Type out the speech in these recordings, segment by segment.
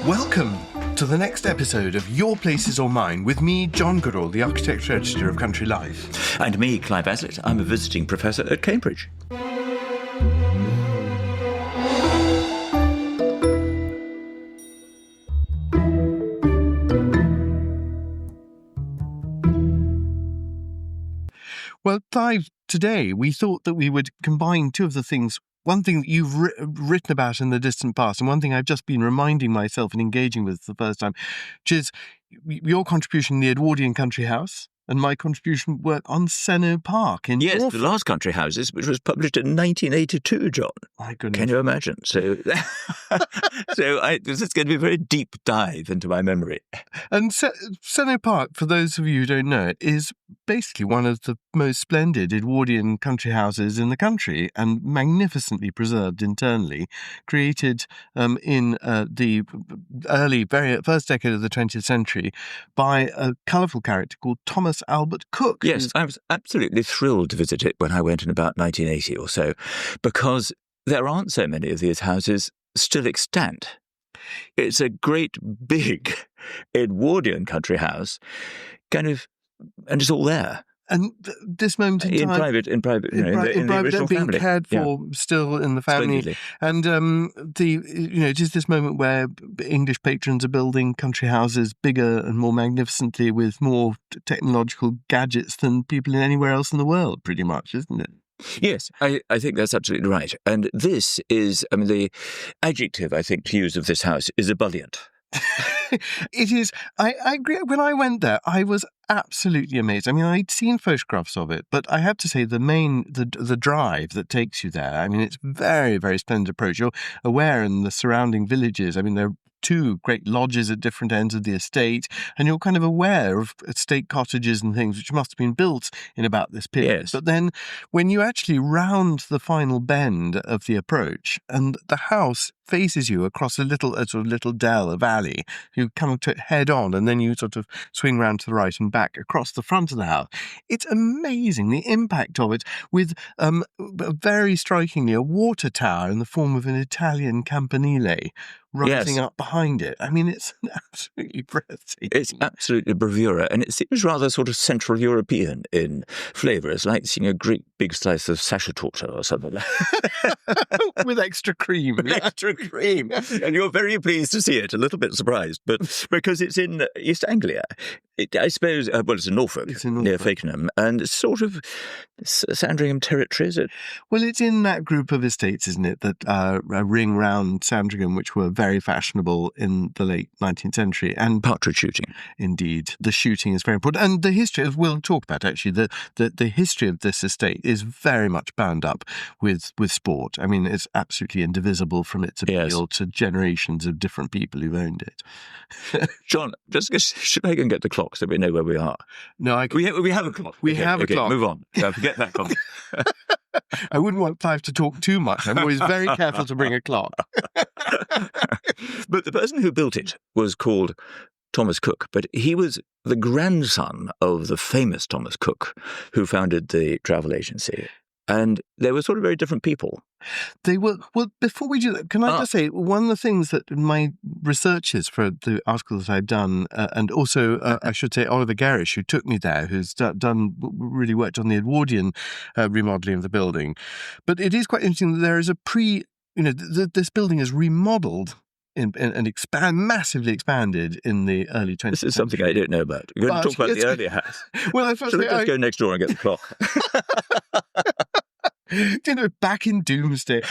Welcome to the next episode of Your Places or Mine with me, John Goodall, the architecture editor of Country Life. And me, Clive Aslett. I'm a visiting professor at Cambridge. Well, Clive, today we thought that we would combine two of the things. One thing that you've written about in the distant past, and one thing I've just been reminding myself and engaging with for the first time, which is your contribution in the Edwardian country house and my contribution work on Sennowe Park in Yes, North. the last country houses, which was published in 1982, John. My goodness. Can you imagine? So, this is going to be a very deep dive into my memory. And Sennowe Park, for those of you who don't know it, is basically one of the most splendid Edwardian country houses in the country and magnificently preserved internally, created in the very first decade of the 20th century by a colourful character called Thomas Cook. Yes, I was absolutely thrilled to visit it when I went in about 1980 or so, because there aren't so many of these houses still extant. It's a great big Edwardian country house, and it's all there. And this moment in time, in private, in the original being family. cared for still in the family. Splendidly. And it is this moment where English patrons are building country houses bigger and more magnificently with more technological gadgets than people anywhere else in the world, pretty much, isn't it? Yes, I think that's absolutely right. And this is, the adjective I think to use of this house is ebullient. It is. I agree. When I went there, I was absolutely amazed. I'd seen photographs of it, but I have to say the drive that takes you there, it's very, very splendid approach. You're aware in the surrounding villages, there are two great lodges at different ends of the estate, and you're kind of aware of estate cottages and things which must have been built in about this period. Yes. But then when you actually round the final bend of the approach and the house faces you across a sort of little dell, a valley, you come to it head on and then you sort of swing round to the right and back across the front of the house. It's amazing, the impact of it, with very strikingly a water tower in the form of an Italian campanile rising up behind it. It's absolutely breathtaking. It's absolutely bravura, and it seems rather sort of Central European in flavour. It's like seeing a great big slice of sachatorta or something like that. With extra cream. With extra cream. And you're very pleased to see it, a little bit surprised, but because it's in East Anglia. I suppose, it's in Norfolk, near Fakenham, and it's sort of Sandringham territory, is it? Well, it's in that group of estates, isn't it, that ring round Sandringham, which were very fashionable in the late 19th century. And partridge shooting. Indeed. The shooting is very important. And the history, as we'll talk about, actually, the history of this estate is very much bound up with sport. It's absolutely indivisible from its appeal to generations of different people who've owned it. John, should I go and get the clock so we know where we are? No, we have a clock. We have a clock. Move on. Forget that comment. I wouldn't want Clive to talk too much. I'm always very careful to bring a clock. But the person who built it was called Thomas Cook, but he was the grandson of the famous Thomas Cook, who founded the travel agency. And they were sort of very different people. They were. Well, before we do that, can I just say, one of the things that my researchers for the article that I've done, and also, I should say, Oliver Garish, who took me there, who's really worked on the Edwardian remodelling of the building. But it is quite interesting that there is this building is remodelled and massively expanded in the early 20th century. This is something I don't know about. You're going to talk about the earlier house. Well, Shall we just go next door and get the clock? Back in Doomsday.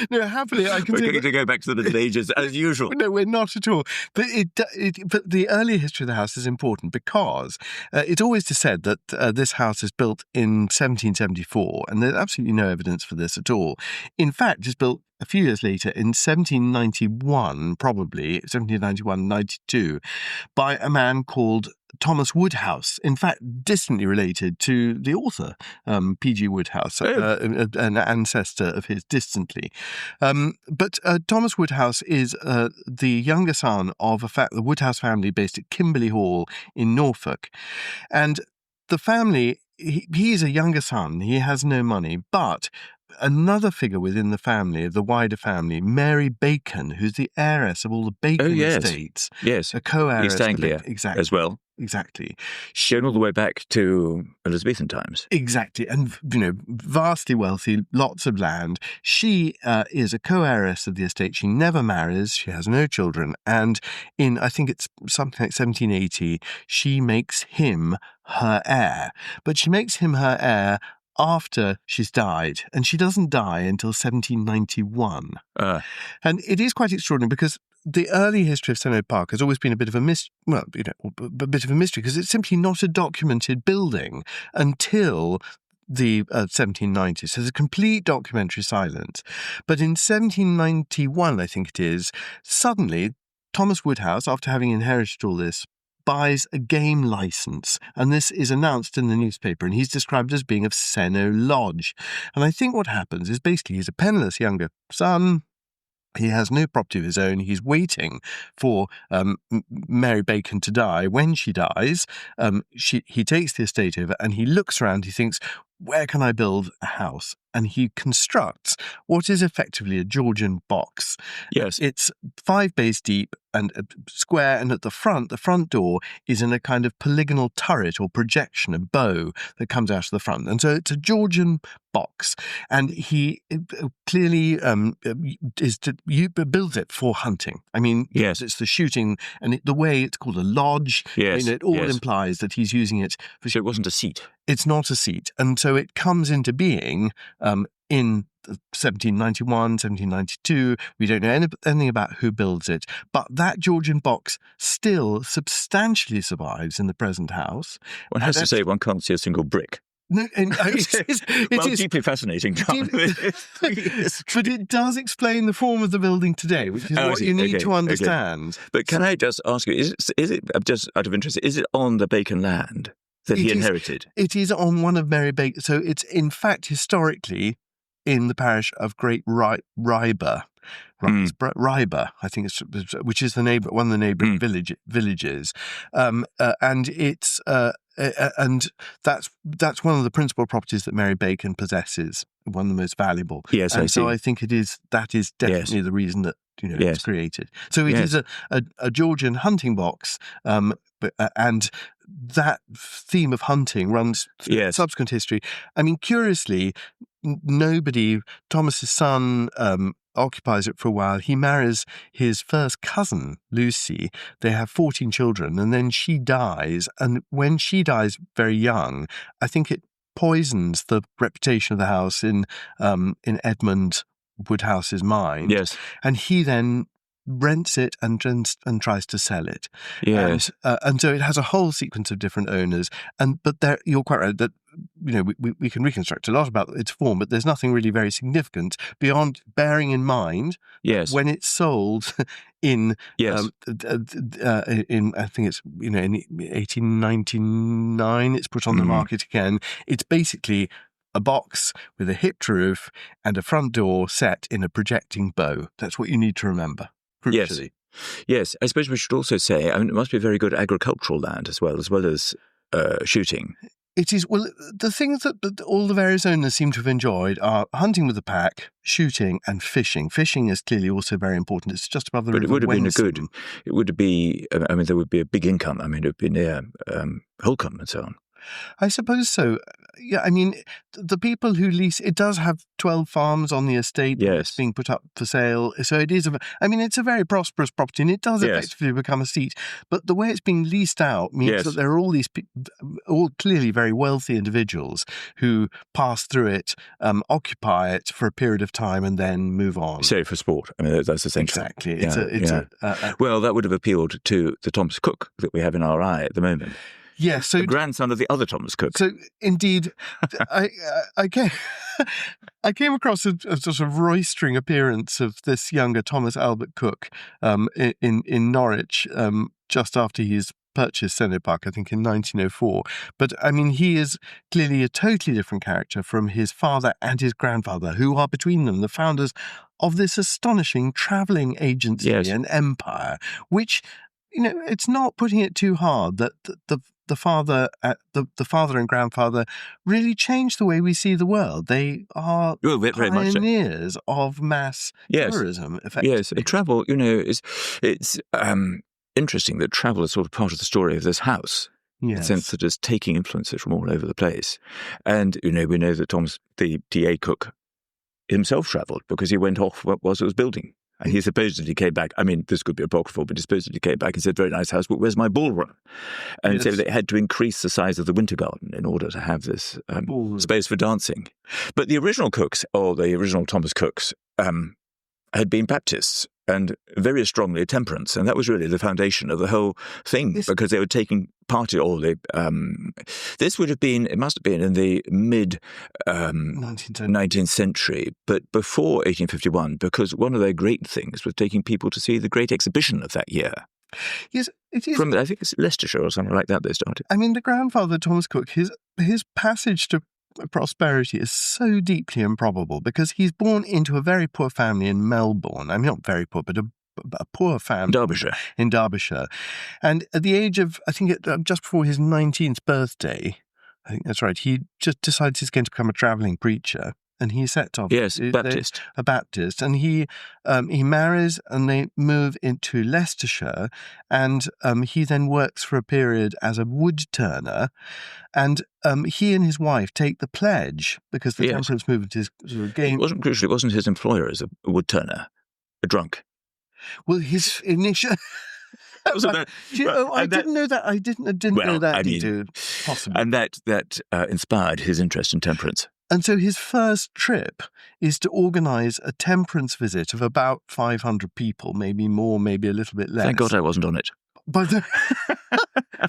No, happily, I can. We're going to go back to the Middle Ages as usual. No, we're not at all. But but the early history of the house is important because it's always said that this house is built in 1774, and there's absolutely no evidence for this at all. In fact, it's built a few years later in 1791, probably 1791, 92, by a man called Thomas Woodhouse, in fact, distantly related to the author, P.G. Woodhouse, an ancestor of his distantly. But Thomas Woodhouse is the younger son of the Woodhouse family based at Kimberley Hall in Norfolk. And the family, he is a younger son, he has no money, but another figure within the family, the wider family, Mary Bacon, who's the heiress of all the Bacon estates. Yes. A co-heiress. East Anglia exactly. as well. Exactly. Going all the way back to Elizabethan times. Exactly. And, vastly wealthy, lots of land. She is a co-heiress of the estate. She never marries. She has no children. And in, I think it's something like 1780, she makes him her heir. But she makes him her heir after she's died, and she doesn't die until 1791. And it is quite extraordinary because the early history of Sennowe Park has always been a bit of a mystery, because it's simply not a documented building until the 1790s. So there's a complete documentary silence. But in 1791, I think it is, suddenly Thomas Woodhouse, after having inherited all this, buys a game license, and this is announced in the newspaper, and he's described as being of Sennowe Lodge. And I think what happens is basically he's a penniless younger son. He has no property of his own. He's waiting for Mary Bacon to die. When she dies, he takes the estate over and he looks around. He thinks, where can I build a house? And he constructs what is effectively a Georgian box. Yes. It's 5 bays deep and square, and at the front door is in a kind of polygonal turret or projection, a bow that comes out of the front. And so it's a Georgian box. And he clearly builds it for hunting. I mean, yes, it's the shooting, and the way it's called a lodge, yes, it all implies that he's using it for. So it wasn't a seat. It's not a seat. And so it comes into being in 1791, 1792. We don't know anything about who builds it, but that Georgian box still substantially survives in the present house. One has to say one can't see a single brick. No, and it is deeply fascinating. But it does explain the form of the building today, which is what you need to understand. Okay. But can I just ask you, is it just out of interest, is it on the Bacon land that he inherited? It is on one of Mary Bacon. So it's, in fact, historically in the parish of Great Ryber. Ryber, I think which is one of the neighbouring villages. And it's... and that's one of the principal properties that Mary Bacon possesses, one of the most valuable. Yes, and I see. So I think that is definitely the reason that it's created. So it is a Georgian hunting box, and that theme of hunting runs through subsequent history. I mean, curiously, Thomas's son occupies it for a while. He marries his first cousin, Lucy. They have 14 children, and then she dies. And when she dies very young, I think it poisons the reputation of the house in Edmund Woodhouse's mind. Yes. And he then rents it and tries to sell it. Yes. And so it has a whole sequence of different owners. But you're quite right that we can reconstruct a lot about its form, but there's nothing really very significant beyond bearing in mind when it's sold in I think it's in 1899 it's put on the market again. It's basically a box with a hipped roof and a front door set in a projecting bow. That's what you need to remember. Crucially. Yes. I suppose we should also say, it must be very good agricultural land as well as shooting. It is. Well, the things that all the various owners seem to have enjoyed are hunting with the pack, shooting, and fishing. Fishing is clearly also very important. It's just above the river. But it would have been Wensum. it would be, there would be a big income. It would be near Holcombe and so on. I suppose so. Yeah, I mean, the people who lease it does have 12 farms on the estate that's being put up for sale. So it is it's a very prosperous property, and it does effectively become a seat. But the way it's being leased out means that there are all these all clearly very wealthy individuals who pass through it, occupy it for a period of time, and then move on. Say for sport. That's essential. Exactly. Well, that would have appealed to the Thomas Cook that we have in our eye at the moment. Yes, so the grandson of the other Thomas Cook. So indeed, I came across a sort of roistering appearance of this younger Thomas Albert Cook in Norwich just after he's purchased Sennowe Park, I think, in 1904. But, I mean, he is clearly a totally different character from his father and his grandfather, who are between them the founders of this astonishing travelling agency and empire, which, it's not putting it too hard that the father and grandfather really changed the way we see the world. They are very much so. pioneers of mass tourism, effectively. Yes, and travel, it's interesting that travel is sort of part of the story of this house. Yes. In the sense that it's taking influences from all over the place. And, we know that Thomas, the TA cook, himself travelled because he went off whilst it was building. And he supposedly came back. I mean, this could be apocryphal, but he supposedly came back and said, "Very nice house, but where's my ballroom?" And so they had to increase the size of the winter garden in order to have this space for dancing. But the original cooks, or the original Thomas cooks, had been Baptists and very strongly Temperance. And that was really the foundation of the whole thing, because they were taking part in all the... this would have been, it must have been in the mid 19th century, but before 1851, because one of their great things was taking people to see the Great Exhibition of that year. Yes, it is. From, I think it's Leicestershire or something like that they started. I mean, the grandfather, Thomas Cook, his passage to prosperity is so deeply improbable because he's born into a very poor family in Melbourne. I mean, not very poor, but a poor family in Derbyshire. And at the age of, I think, just before his 19th birthday, I think that's right, he just decides he's going to become a travelling preacher. And he sets off. Yes, Baptist. A Baptist. And he marries and they move into Leicestershire. And he then works for a period as a wood turner. And he and his wife take the pledge because the Temperance movement is sort of game. It wasn't crucial. It wasn't his employer as a wood turner, a drunk. Well, his initial... I didn't know that. I didn't know that. Possibly. And that inspired his interest in temperance. And so his first trip is to organise a temperance visit of about 500 people, maybe more, maybe a little bit less. Thank God I wasn't on it.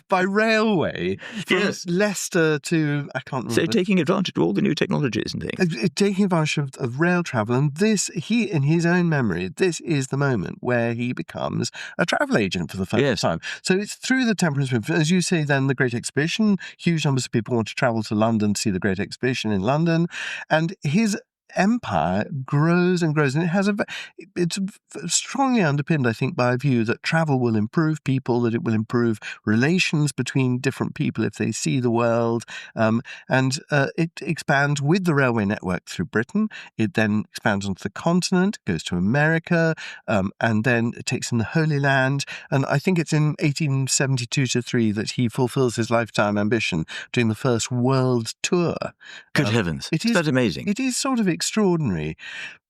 By railway from Leicester to, I can't remember. So taking advantage of all the new technologies and things. Taking advantage of rail travel. And this, he, in his own memory, this is the moment where he becomes a travel agent for the first time. So it's through the Temperance movement. As you say, then the Great Exhibition, huge numbers of people want to travel to London to see the Great Exhibition in London. And his empire grows and grows, and it's strongly underpinned, I think, by a view that travel will improve people, that it will improve relations between different people if they see the world, and it expands with the railway network through Britain. It then expands onto the continent, goes to America, and then it takes in the Holy Land. And I think it's in 1872-3 that he fulfills his lifetime ambition, doing the first world tour. Good heavens! That's amazing. It is sort of extraordinary,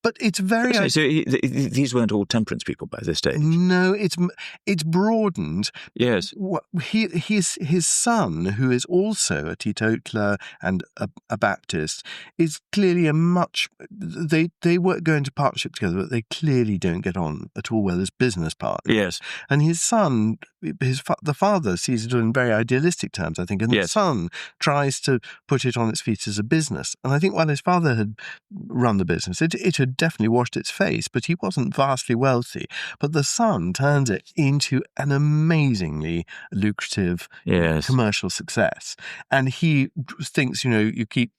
but it's very... So these weren't all temperance people by this stage? No, it's broadened. Yes. His son, who is also a teetotaler and a Baptist, is clearly a much... They go into partnership together, but they clearly don't get on at all well as business partners. Yes. And his son, the father sees it in very idealistic terms, I think, and the son tries to put it on its feet as a business. And I think while his father had run the business, it had definitely washed its face, but he wasn't vastly wealthy. But the son turns it into an amazingly lucrative commercial success. And he thinks, you keep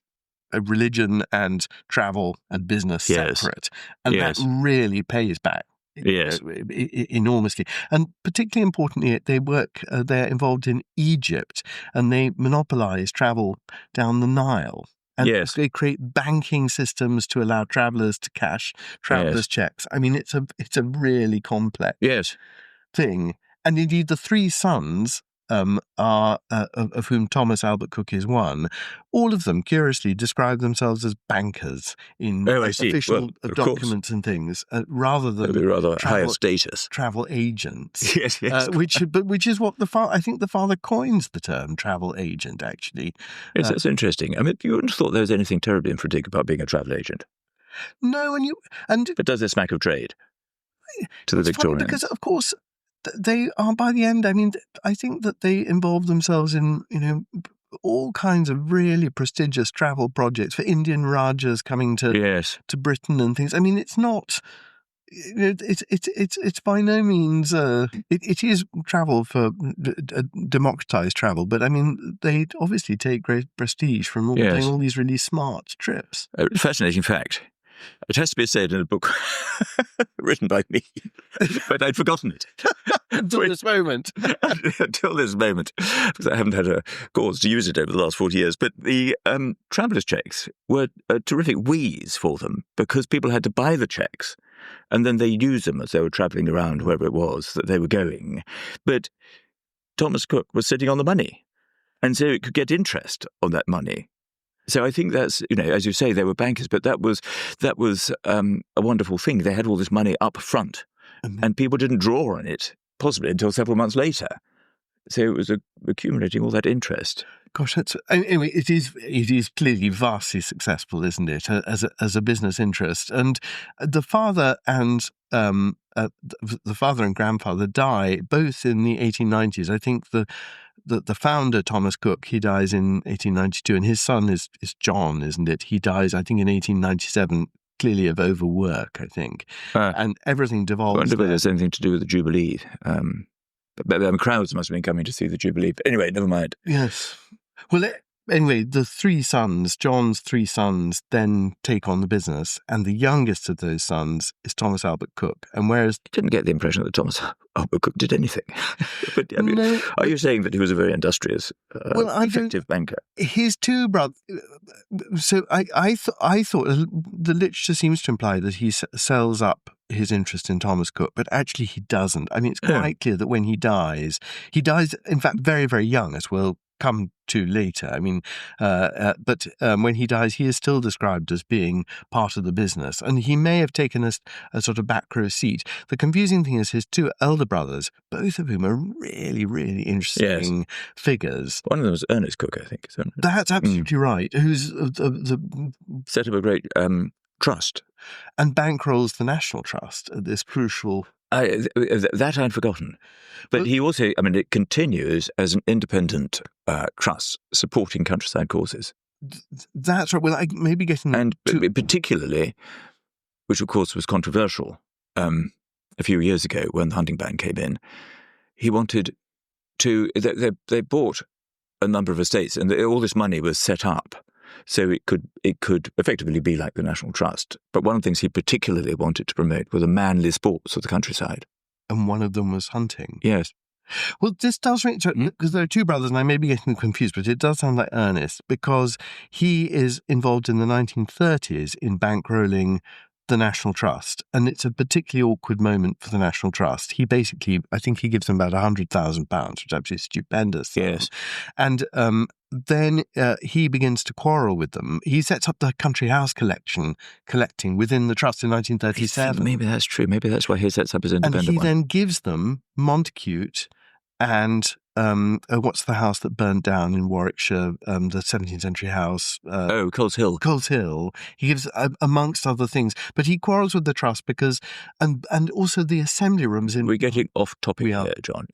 religion and travel and business separate. And that really pays back. Enormously. And particularly importantly, they're involved in Egypt, and they monopolize travel down the Nile. And they create banking systems to allow travellers to cash travellers' cheques. I mean, it's a really complex thing. And indeed, the three sons are of whom Thomas Albert Cook is one. All of them, curiously, describe themselves as bankers in official documents and things, rather than higher status travel agents. Yes. Which is what I think the father coins the term travel agent. Actually, yes, that's interesting. I mean, you wouldn't have thought there was anything terribly emphatic about being a travel agent. No, but does this smack of trade to the Victorians? Because of course. They are, by the end, I mean, I think that they involve themselves in, all kinds of really prestigious travel projects for Indian Rajas coming to Britain and things. I mean, it's not It's by no means it is travel for democratized travel, but I mean they obviously take great prestige from doing all these really smart trips. A fascinating fact. It has to be said in a book written by me, but I'd forgotten it. Until this moment. Until this moment, because I haven't had a cause to use it over the last 40 years. But the travellers' cheques were a terrific wheeze for them, because people had to buy the cheques and then they used them as they were travelling around wherever it was that they were going. But Thomas Cook was sitting on the money, and so it could get interest on that money. So I think that's, as you say, they were bankers, but that was a wonderful thing. They had all this money up front, and people didn't draw on it, possibly until several months later. So it was accumulating all that interest. Gosh, anyway. It is clearly vastly successful, isn't it, as a business interest? And the father and grandfather die both in the 1890s. I think the founder, Thomas Cook, he dies in 1892, and his son is John, isn't it? He dies, I think, in 1897, clearly of overwork, I think. And everything devolves. I wonder whether there's anything to do with the Jubilee. But crowds must have been coming to see the Jubilee. But anyway, never mind. Yes. Well, anyway, John's three sons, then take on the business, and the youngest of those sons is Thomas Albert Cook. And whereas I didn't get the impression that Thomas Albert Cook did anything. But I mean, no, are you saying that he was a very industrious, effective banker? His two brothers. So I thought the literature seems to imply that he sells up his interest in Thomas Cook, but actually he doesn't. I mean, it's quite clear that when he dies, in fact, very, very young, as we'll come to later. I mean, but when he dies, he is still described as being part of the business, and he may have taken a sort of back row seat. The confusing thing is his two elder brothers, both of whom are really, really interesting figures. One of them was Ernest Cook, I think. That's absolutely right. Who's set up a great trust and bankrolls the National Trust at this crucial. That I'd forgotten. But he also, it continues as an independent trust supporting countryside causes. That's right. Well, I maybe getting... And particularly, which of course was controversial a few years ago when the hunting ban came in, he wanted to... They bought a number of estates, and all this money was set up so it could effectively be like the National Trust. But one of the things he particularly wanted to promote were the manly sports of the countryside. And one of them was hunting. Yes. Well, this does ring to, because there are two brothers, and I may be getting confused, but it does sound like Ernest, because he is involved in the 1930s in bankrolling the National Trust, and it's a particularly awkward moment for the National Trust. He basically, I think he gives them about £100,000, which is absolutely stupendous. Yes. And then he begins to quarrel with them. He sets up the country house collecting within the trust in 1937. Maybe that's true. Maybe that's why he sets up his independent And he one. then gives them Montacute and what's the house that burnt down in Warwickshire, the 17th century house? Coles Hill. Coles Hill. He gives, amongst other things, but he quarrels with the trust because, and also the assembly rooms in... We're getting off topic here, John.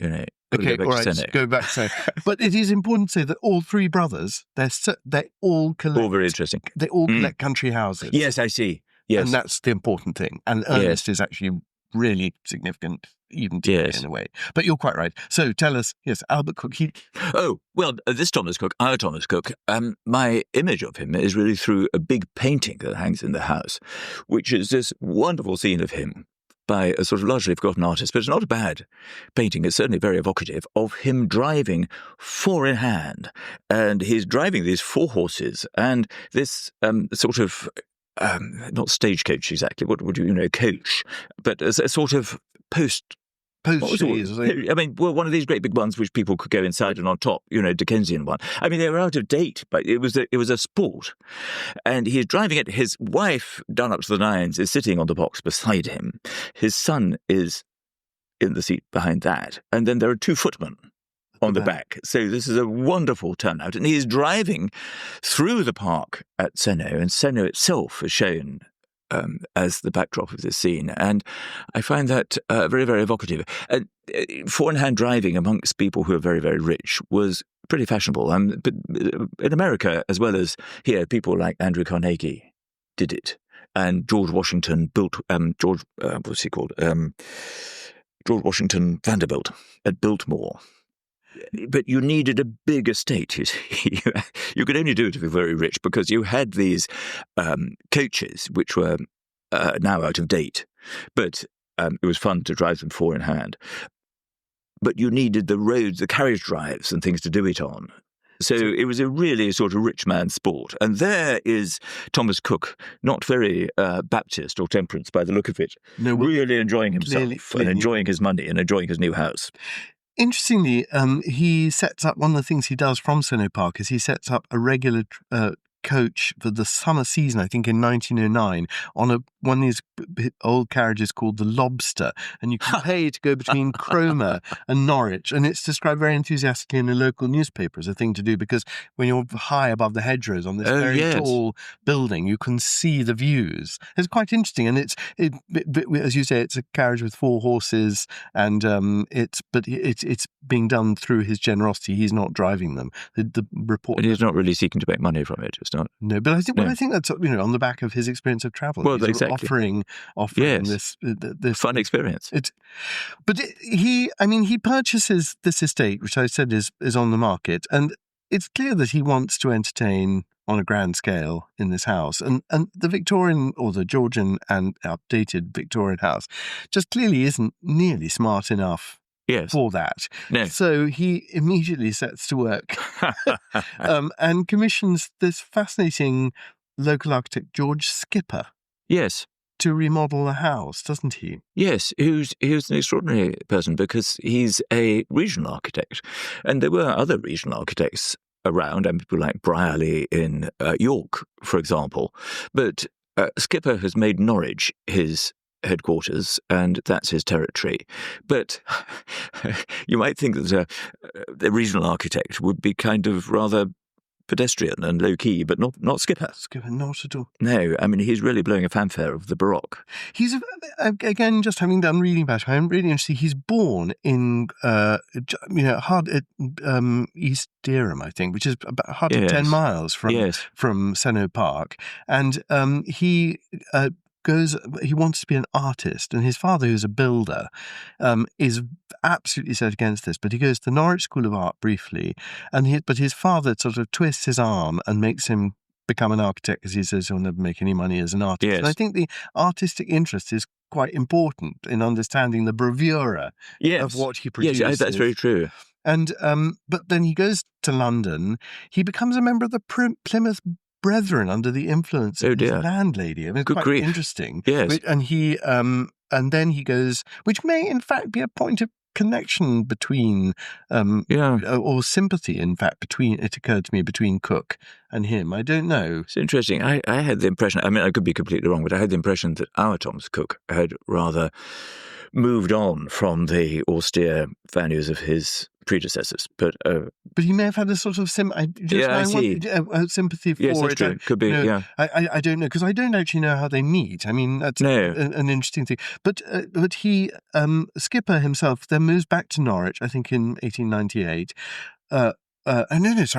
Okay, all right, go back to Sennowe. But it is important to say that all three brothers, they all collect... All very interesting. They all collect country houses. Yes, I see. Yes. And that's the important thing. And Ernest is actually really significant, even today in a way. But you're quite right. So tell us, yes, Albert Cook. This Thomas Cook, our Thomas Cook, my image of him is really through a big painting that hangs in the house, which is this wonderful scene of him by a sort of largely forgotten artist, but it's not a bad painting. It's certainly very evocative of him driving four in hand. And he's driving these four horses and this sort of, not stagecoach exactly, what would you coach, but a sort of post chaise. I mean, one of these great big ones which people could go inside and on top, Dickensian one. I mean, they were out of date, but it was a sport. And he's driving it. His wife, done up to the nines, is sitting on the box beside him. His son is in the seat behind that. And then there are two footmen on the back. So this is a wonderful turnout. And he's driving through the park at Sennowe, and Sennowe itself is shown as the backdrop of this scene. And I find that very, very evocative. Four-in-hand driving amongst people who are very, very rich was pretty fashionable. But in America, as well as here, people like Andrew Carnegie did it. and George Washington built what's he called? George Washington Vanderbilt at Biltmore. But you needed a big estate. You see. You could only do it if you were very rich, because you had these coaches which were now out of date, but it was fun to drive them four in hand. But you needed the roads, the carriage drives and things to do it on. So it was a really sort of rich man's sport. And there is Thomas Cook, not very Baptist or Temperance by the look of it, really enjoying himself and enjoying his money and enjoying his new house. Interestingly, he sets up, one of the things he does from Sennowe Park is he sets up a regular coach for the summer season, I think in 1909, on one of these old carriages called the Lobster, and you can pay to go between Cromer and Norwich, and it's described very enthusiastically in a local newspaper as a thing to do, because when you're high above the hedgerows on this tall building, you can see the views. It's quite interesting, and it's as you say, it's a carriage with four horses, and it's being done through his generosity. He's not driving them. The report, and he's not really seeking to make money from it. It's not. No, but I think that's on the back of his experience of travel. Well, he's exactly. offering this fun experience. He purchases this estate, which I said is on the market, and it's clear that he wants to entertain on a grand scale in this house, and the Victorian or the Georgian and updated Victorian house just clearly isn't nearly smart enough. Yes. For that. No. So he immediately sets to work and commissions this fascinating local architect, George Skipper. Yes. To remodel the house, doesn't he? Yes, who's an extraordinary person, because he's a regional architect. And there were other regional architects around, and people like Brierley in York, for example. But Skipper has made Norwich his headquarters, and that's his territory. But you might think that the regional architect would be kind of rather pedestrian and low-key, but not Skipper. Skipper, not at all. No, I mean, he's really blowing a fanfare of the Baroque. He's, again, just having done reading about him, I'm really interested. He's born in, East Dereham, I think, which is about hardly 10 miles from Sennowe Park. And he wants to be an artist, and his father, who's a builder, is absolutely set against this, but he goes to the Norwich School of Art briefly, but his father sort of twists his arm and makes him become an architect, because he says he'll never make any money as an artist. Yes. And I think the artistic interest is quite important in understanding the bravura of what he produces. Yes, that's very true. And but then he goes to London. He becomes a member of the Plymouth Brethren under the influence of his landlady. I mean, it's Good quite grief. interesting. Yes. And then he goes, which may in fact be a point of connection between, or sympathy, in fact, it occurred to me, between Cook and him. I don't know. It's interesting. I had the impression, I mean, I could be completely wrong, but I had the impression that our Thomas Cook had rather moved on from the austere values of his predecessors, but he may have had a sort of sympathy for yes, that's it. True. Could be. I don't know, because I don't actually know how they meet. I mean, that's an interesting thing. But he Skipper himself then moves back to Norwich, I think in 1898. Sorry,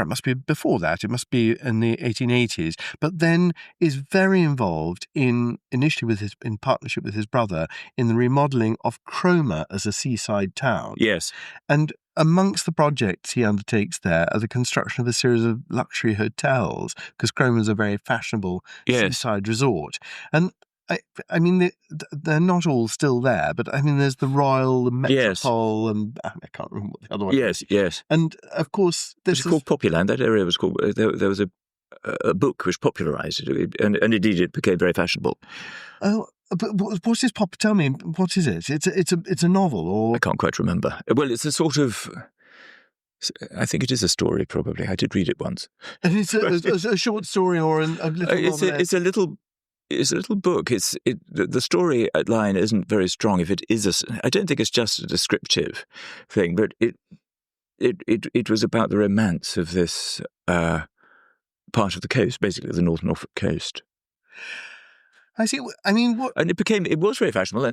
it must be before that. It must be in the 1880s. But then is very involved initially in partnership with his brother, in the remodelling of Cromer as a seaside town. Yes. And amongst the projects he undertakes there are the construction of a series of luxury hotels, because Cromer's a very fashionable seaside resort. And I mean, they're not all still there, but I mean, there's the Royal, the Metropole, and I can't remember what the other one is. Yes. And of course, this is called Popular. That area was called. There was a book which popularised it, and indeed it became very fashionable. Oh, but what's this pop? Tell me, what is it? It's a novel, or I can't quite remember. Well, it's a sort of. I think it is a story, probably. I did read it once. And it's a short story or a little novel. It's a little book. The story line isn't very strong. If it is, I don't think it's just a descriptive thing, but it was about the romance of this part of the coast, basically the North Norfolk coast. I see. I mean, and it was very fashionable.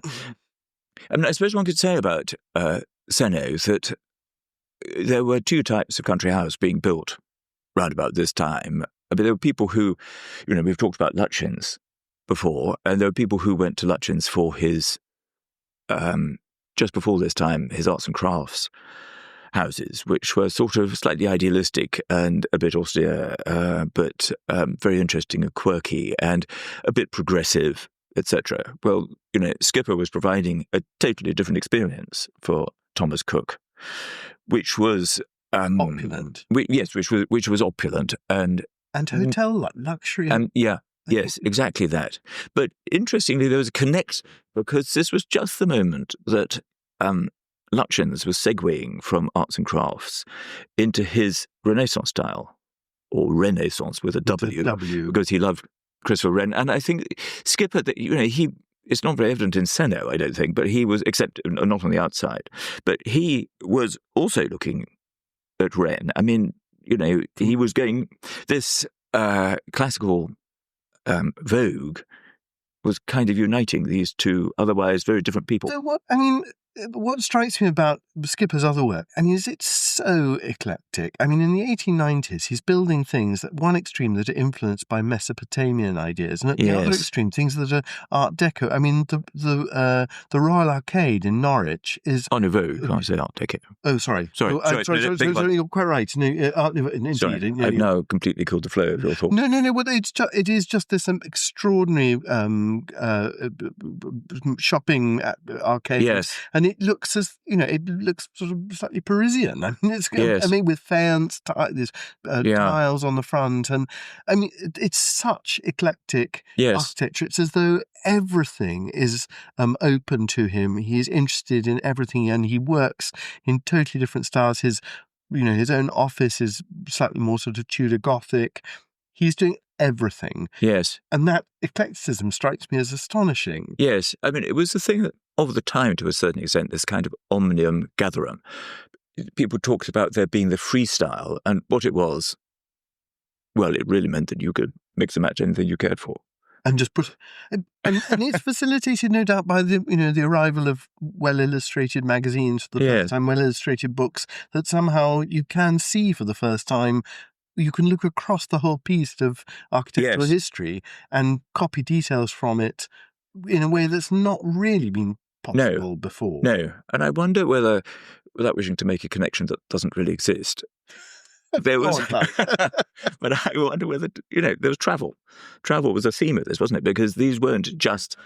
I mean, I suppose one could say about Sennowe that there were two types of country house being built round about this time. But there were people who, we've talked about Lutchins. before, and there were people who went to Lutyens for his, just before this time, his arts and crafts houses, which were sort of slightly idealistic and a bit austere, but very interesting and quirky and a bit progressive, etc. Well, Skipper was providing a totally different experience for Thomas Cook, which was opulent. Which was opulent and hotel luxury. Yes, exactly that. But interestingly, there was a connect, because this was just the moment that Lutyens was segueing from arts and crafts into his Renaissance style, or Renaissance with a W, because he loved Christopher Wren. And I think Skipper, it's not very evident in Sennowe, I don't think, but he was, except not on the outside, but he was also looking at Wren. I mean, he was going, this classical vogue was kind of uniting these two otherwise very different people. So what strikes me about Skipper's other work, is it's so eclectic. In the 1890s, he's building things at one extreme that are influenced by Mesopotamian ideas, and at the other extreme, things that are Art Deco. The Royal Arcade in Norwich is... Oh, Nouveau, you can't say Art Deco. Oh, sorry. Sorry, you're quite right. Indeed. Sorry, I've now completely called the flow of your thought. No, well, it is just this extraordinary shopping arcade. Yes. And it looks sort of slightly Parisian. With faience, there's tiles on the front, and it's such eclectic architecture. It's as though everything is open to him. He's interested in everything, and he works in totally different styles. His own office is slightly more sort of Tudor Gothic. He's doing everything. Yes. And that eclecticism strikes me as astonishing. Yes. It was the thing that, of the time, to a certain extent, this kind of omnium gatherum. People talked about there being the freestyle, and what it was, well, it really meant that you could mix and match anything you cared for. And just put, and it's facilitated, no doubt, by the arrival of well-illustrated magazines for the first time, well-illustrated books, that somehow you can see for the first time. You can look across the whole piece of architectural history and copy details from it in a way that's not really been possible before. No, and I wonder whether, without wishing to make a connection that doesn't really exist, there was, but I wonder whether, there was travel. Travel was a theme of this, wasn't it? Because these weren't just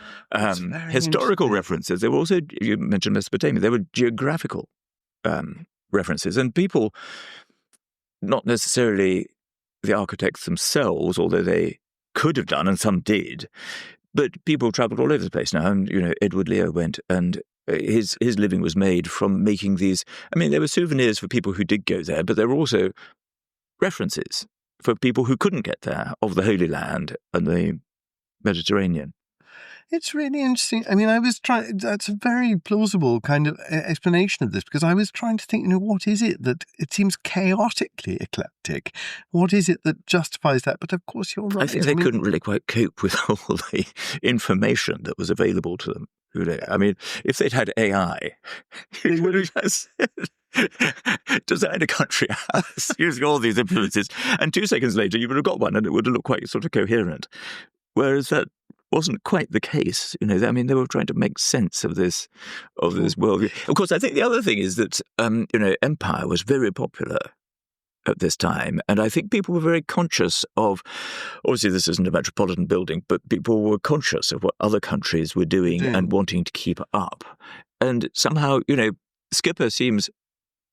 historical references. They were also, you mentioned Mesopotamia, they were geographical references. And people, not necessarily the architects themselves, although they could have done, and some did, but people travelled all over the place now. And, Edward Leo went, and his living was made from making these. There were souvenirs for people who did go there, but there were also references for people who couldn't get there of the Holy Land and the Mediterranean. It's really interesting. I was trying, that's a very plausible kind of explanation of this, because I was trying to think, what is it that it seems chaotically eclectic? What is it that justifies that? But of course you're right. I think they couldn't really quite cope with all the information that was available to them. If they'd had AI, they would have just designed a country house using all these influences, and 2 seconds later you would have got one, and it would have looked quite sort of coherent. Whereas that wasn't quite the case. They were trying to make sense of this world. Of course, I think the other thing is that empire was very popular at this time, and I think people were very conscious of. Obviously, this isn't a metropolitan building, but people were conscious of what other countries were doing and wanting to keep up. And somehow, Skipper seems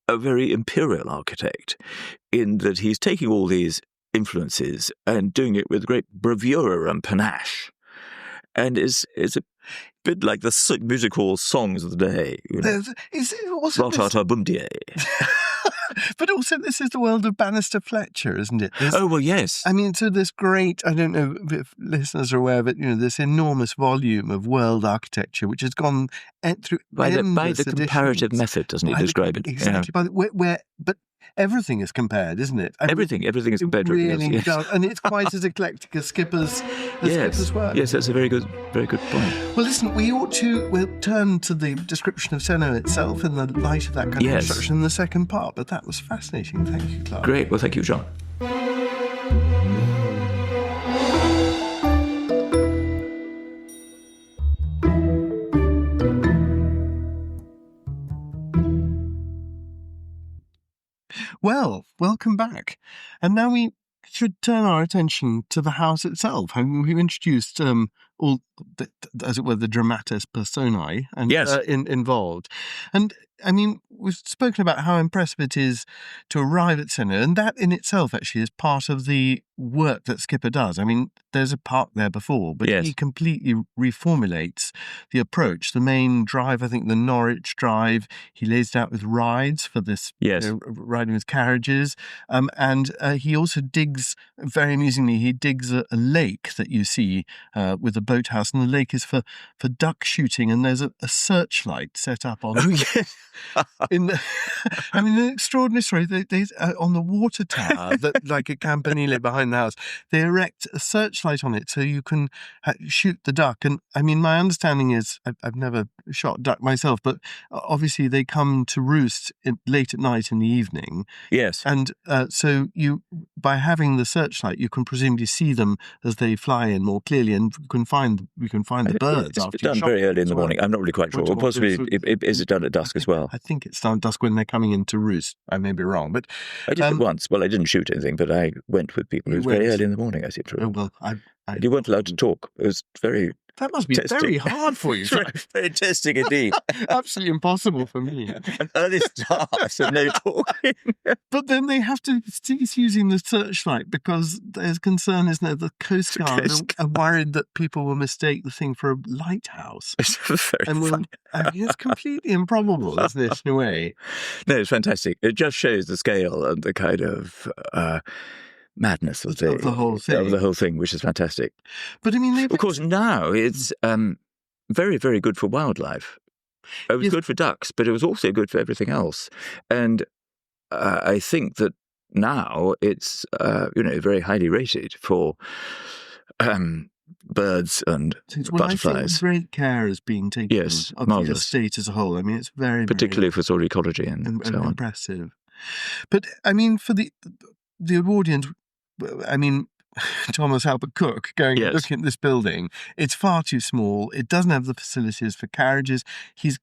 a very imperial architect in that he's taking all these influences and doing it with great bravura and panache. And is a bit like the musical songs of the day. Ratata Bundier. But also, this is the world of Bannister Fletcher, isn't it? Well, yes. So this great, I don't know if listeners are aware of it, this enormous volume of world architecture, which has gone through by the editions. comparative method, doesn't he describe it? Exactly. But everything is compared, isn't it? Everything is compared. Really does, and it's quite as eclectic as Skipper's work. Yes, that's a very good point. Well, listen, we'll turn to the description of Sennowe itself in the light of that kind of introduction in the second part. But that was fascinating. Thank you, Clark. Great. Well, thank you, John. welcome back. And now we should turn our attention to the house itself. I mean, we've introduced all, as it were, the dramatis personae and Yes. involved. And I mean, we've spoken about how impressive it is to arrive at Sennowe, and that in itself actually is part of the work that Skipper does. I mean, there's a park there before, but Yes. he completely reformulates the approach. The main drive, I think the Norwich drive, he lays it out with rides for this, Yes. riding with carriages. And he also digs, very amusingly, he digs a lake that you see with a boathouse, and the lake is for duck shooting, and there's a searchlight set up on. Oh, yes. In the, I mean, an extraordinary story. They on the water tower, that like a campanile behind the house, they erect a searchlight on it so you can shoot the duck. And I mean, my understanding is, I've never shot duck myself, but obviously they come to roost late at night in the evening. Yes. And so you, by having the searchlight, you can presumably see them as they fly in more clearly, and we can find the birds. It's done very early in the morning. I'm not really quite sure. Or possibly, is it done at dusk as well? I think it's done at dusk when they're coming in to roost. I may be wrong, but I did it once. Well, I didn't shoot anything, but I went with people. It was very early in the morning, I seem to remember. Oh, well, you weren't allowed to talk. It was very That must be testing. very hard for you. Very testing indeed. Absolutely impossible for me. An early start, so no talking. But then they have to cease using the searchlight because there's concern, isn't there? The Coast Guard are worried that people will mistake the thing for a lighthouse. It's very And funny. I mean, it's completely improbable, isn't it, in a way? No, it's fantastic. It just shows the scale and the kind of madness of the whole thing. Of the whole thing, which is fantastic. But I mean, of course, now it's very, very good for wildlife. It was good for ducks, but it was also good for everything else. And I think that now it's very highly rated for birds and butterflies. I think great care is being taken of the estate as a whole. I mean, it's particularly for sort of ecology and so on. Impressive. But I mean, for the Edwardians, I mean, Thomas Cook going and looking at this building, it's far too small. It doesn't have the facilities for carriages. He's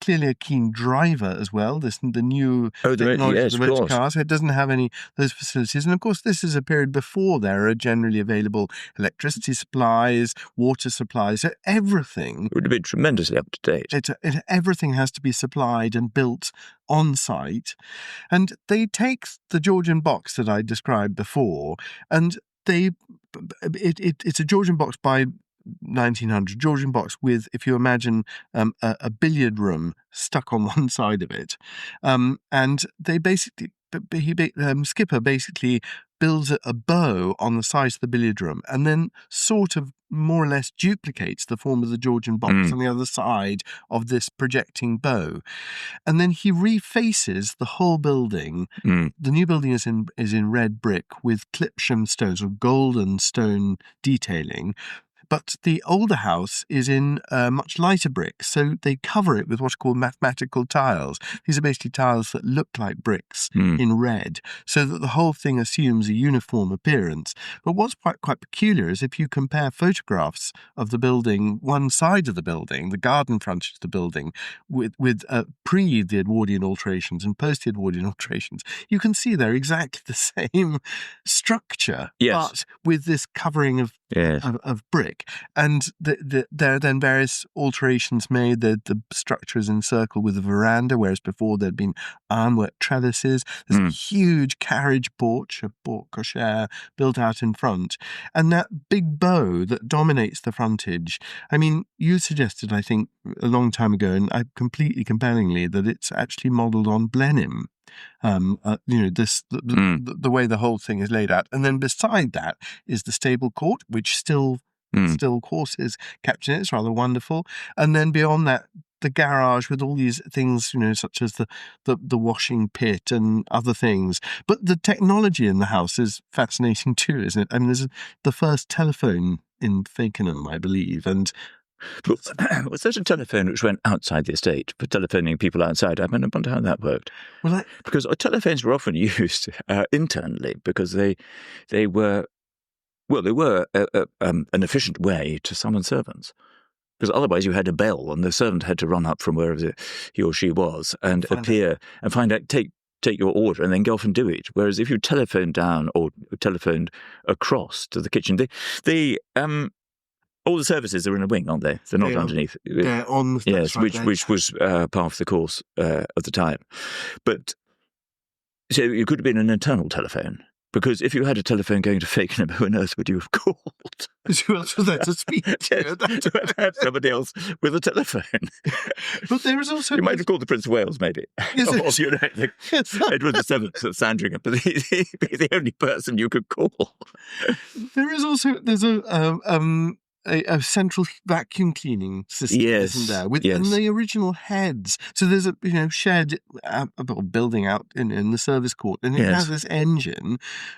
clearly a keen driver as well. The new the cars. It doesn't have any of those facilities. And of course, this is a period before there are generally available electricity supplies, water supplies, so everything. It would have been tremendously up to date. Everything has to be supplied and built on site. And they take the Georgian box that I described before, and it's a Georgian box by 1900, Georgian box with, if you imagine, a billiard room stuck on one side of it, and they basically, Skipper basically builds a bow on the size of the billiard room, and then sort of more or less duplicates the form of the Georgian box on the other side of this projecting bow, and then he refaces the whole building. The new building is in red brick with Clipsham stones or golden stone detailing. But the older house is in much lighter brick, so they cover it with what are called mathematical tiles. These are basically tiles that look like bricks in red, so that the whole thing assumes a uniform appearance. But what's quite peculiar is if you compare photographs of the building, one side of the building, the garden frontage of the building, with pre the Edwardian alterations and post the Edwardian alterations, you can see they're exactly the same structure, but with this covering of brick. And there are then various alterations made. The structure is encircled with a veranda, whereas before there'd been ironwork trellises. There's a huge carriage porch, a porte cochere built out in front. And that big bow that dominates the frontage. I mean, you suggested, I think, a long time ago, and completely compellingly, that it's actually modelled on Blenheim. The way the whole thing is laid out. And then beside that is the stable court, which still horses kept in it. It's rather wonderful. And then beyond that, the garage with all these things, such as the washing pit and other things. But the technology in the house is fascinating too, isn't it? I mean, there's the first telephone in Fakenham, I believe, and was there a telephone which went outside the estate for telephoning people outside? I wonder how that worked. Because telephones were often used internally because they were an efficient way to summon servants. Because otherwise you had a bell and the servant had to run up from wherever he or she was and appear and take take your order and then go off and do it. Whereas if you telephoned down or telephoned across to the kitchen, all the services are in a wing, aren't they? They're not underneath. They're on. Yes, right, which was part of the course at the time. But so it could have been an internal telephone. Because if you had a telephone going to Fakenham, who on earth would you have called? Who else was there to speak to? To have somebody else with a telephone. But there is also... You might have called the Prince of Wales, maybe. Yes, Or, Edward VII of Sandringham, but he's the only person you could call. There is also... There's a central vacuum cleaning system, isn't there? And the original heads. So there's a shed building out in the service court, and it has this engine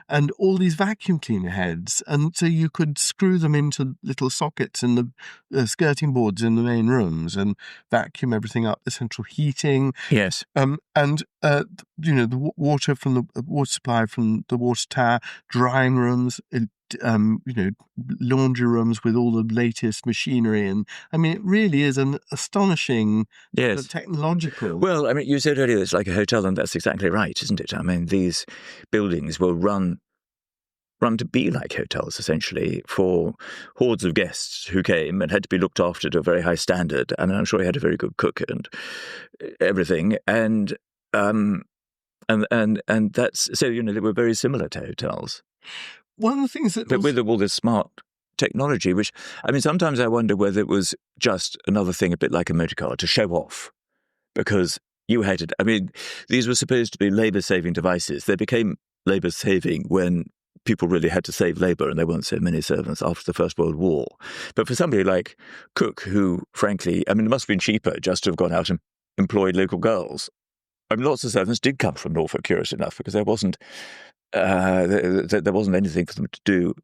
and all these vacuum cleaner heads, and so you could screw them into little sockets in the skirting boards in the main rooms and vacuum everything up. The central heating, and the water from the water supply from the water tower, drying rooms. Laundry rooms with all the latest machinery, and I mean, it really is an astonishing technological. Well, I mean, you said earlier it's like a hotel, and that's exactly right, isn't it? I mean, these buildings were run to be like hotels, essentially, for hordes of guests who came and had to be looked after to a very high standard. I mean, I'm sure he had a very good cook and everything, and that's so they were very similar to hotels. One of the things that... But with all this smart technology, which, I mean, sometimes I wonder whether it was just another thing a bit like a motor car to show off, because you had it. I mean, these were supposed to be labour-saving devices. They became labour-saving when people really had to save labour and there weren't so many servants after the First World War. But for somebody like Cook, who, frankly, I mean, it must have been cheaper just to have gone out and employed local girls. I mean, lots of servants did come from Norfolk, curious enough, because there wasn't anything for them to do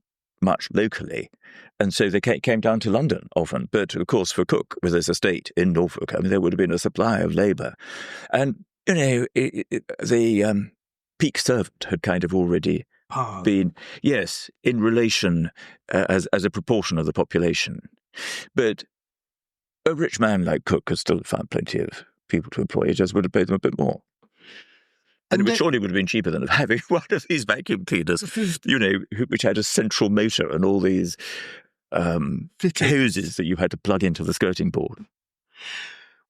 much locally. And so they came down to London often. But, of course, for Cook, with his estate in Norfolk, I mean, there would have been a supply of labour. And, the peak servant had kind of already been, in relation as a proportion of the population. But a rich man like Cook could still find plenty of people to employ. He just would have paid them a bit more. And it surely would have been cheaper than having one of these vacuum cleaners, which had a central motor and all these hoses that you had to plug into the skirting board.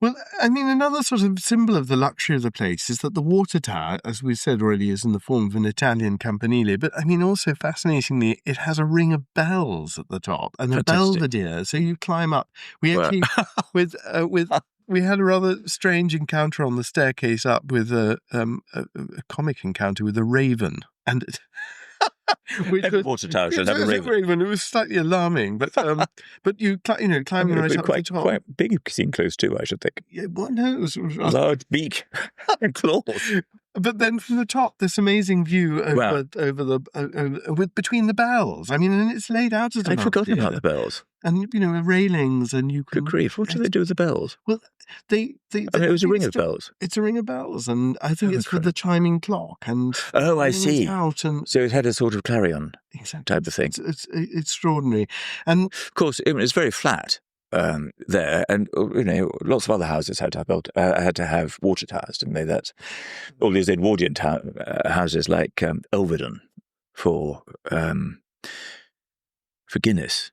Well, I mean, another sort of symbol of the luxury of the place is that the water tower, as we said already, is in the form of an Italian campanile. But, I mean, also fascinatingly, it has a ring of bells at the top and a belvedere. So you climb up. We actually, we had a rather strange encounter on the staircase up with a comic encounter with a raven. And every water tower should have a raven. It was slightly alarming, but you climbing right up to the top. Quite big, seen close to, I should think. Yeah, well, no, it was large beak and claws. But then from the top, this amazing view over between the bells. I mean, and it's laid out as I'd forgotten about the bells. And, railings, and you can... Good grief, what do they do with the bells? Well, it was a ring of bells. It's a ring of bells, and I think it's for the chiming clock. And I see. So it had a sort of clarion type of thing. It's extraordinary. And of course, it's very flat there, and, lots of other houses had to have water towers, didn't they? That's all these Edwardian houses like Elvedon for Guinness.